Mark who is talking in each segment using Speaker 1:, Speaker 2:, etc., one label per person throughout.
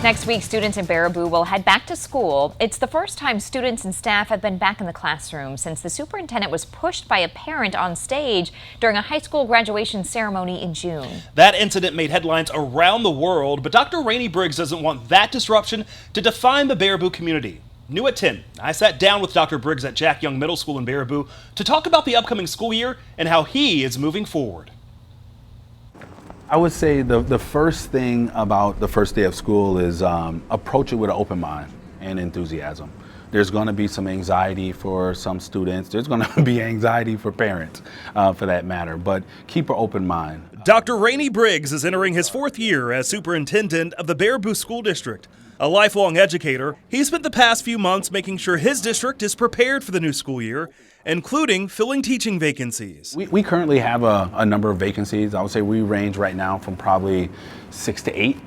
Speaker 1: Next week, students in Baraboo will head back to school. It's the first time students and staff have been back in the classroom since the superintendent was pushed by a parent on stage during a high school graduation ceremony in June.
Speaker 2: That incident made headlines around the world, but Dr. Rainey Briggs doesn't want that disruption to define the Baraboo community. New at 10, I sat down with Dr. Briggs at Jack Young Middle School in Baraboo to talk about the upcoming school year and how he is moving forward.
Speaker 3: I would say the first thing about the first day of school is approach it with an open mind and enthusiasm. There's going to be some anxiety for some students. There's going to be anxiety for parents, for that matter, but keep an open mind.
Speaker 2: Dr. Rainey Briggs is entering his 4th year as superintendent of the Baraboo School District. A lifelong educator, he spent the past few months making sure his district is prepared for the new school year, including filling teaching vacancies.
Speaker 3: We currently have a number of vacancies. I would say we range right now from probably 6 to 8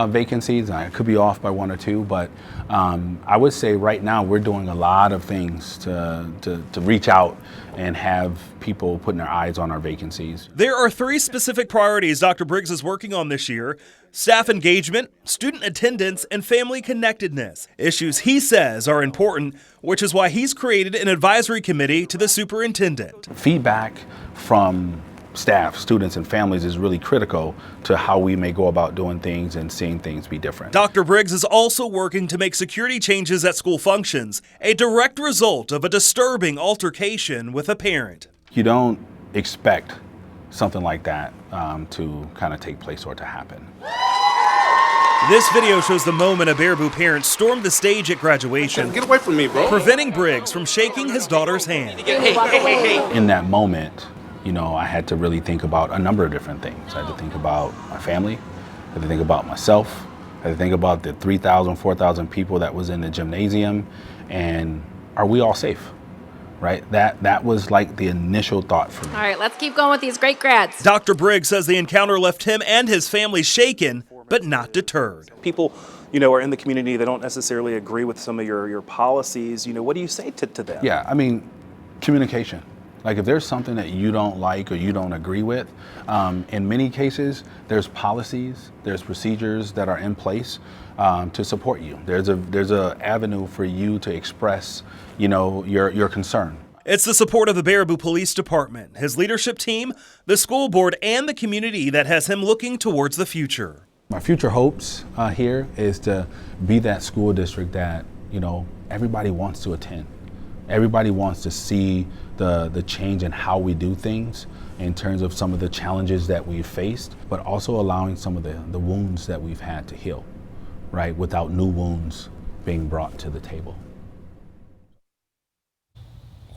Speaker 3: vacancies. I could be off by 1 or 2, but I would say right now we're doing a lot of things to reach out and have people putting their eyes on our vacancies.
Speaker 2: There are 3 specific priorities Dr. Briggs is working on this year: staff engagement, student attendance, and family connectedness. Issues he says are important, which is why he's created an advisory committee to the superintendent.
Speaker 3: Feedback from staff, students, and families is really critical to how we may go about doing things and seeing things be different.
Speaker 2: Dr. Briggs is also working to make security changes at school functions, a direct result of a disturbing altercation with a parent.
Speaker 3: You don't expect something like that to kind of take place or to happen.
Speaker 2: This video shows the moment a Baraboo parent stormed the stage at graduation.
Speaker 4: Get away from me, bro.
Speaker 2: Preventing Briggs from shaking his daughter's hand.
Speaker 4: Hey.
Speaker 3: In that moment, you know, I had to really think about a number of different things. I had to think about my family, I had to think about myself, I had to think about the 3,000, 4,000 people that was in the gymnasium, and are we all safe? Right? That was like the initial thought for me.
Speaker 5: All right, let's keep going with these great grads.
Speaker 2: Dr. Briggs says the encounter left him and his family shaken, but not deterred.
Speaker 6: People, are in the community, they don't necessarily agree with some of your policies. What do you say to them?
Speaker 3: Yeah, I mean, communication. Like if there's something that you don't like or you don't agree with, in many cases, there's policies, there's procedures that are in place to support you. There's a avenue for you to express, your concern.
Speaker 2: It's the support of the Baraboo Police Department, his leadership team, the school board, and the community that has him looking towards the future.
Speaker 3: My future hopes here is to be that school district that, everybody wants to attend. Everybody wants to see the change in how we do things in terms of some of the challenges that we've faced, but also allowing some of the wounds that we've had to heal, right? Without new wounds being brought to the table.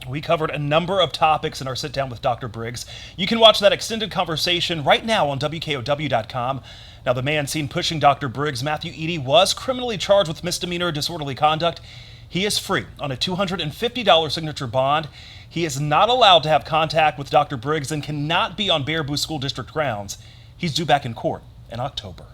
Speaker 2: We covered a number of topics in our sit down with Dr. Briggs. You can watch that extended conversation right now on WKOW.com. Now, the man seen pushing Dr. Briggs, Matthew Eady, was criminally charged with misdemeanor disorderly conduct. He is free on a $250 signature bond. He is not allowed to have contact with Dr. Briggs and cannot be on Baraboo School District grounds. He's due back in court in October.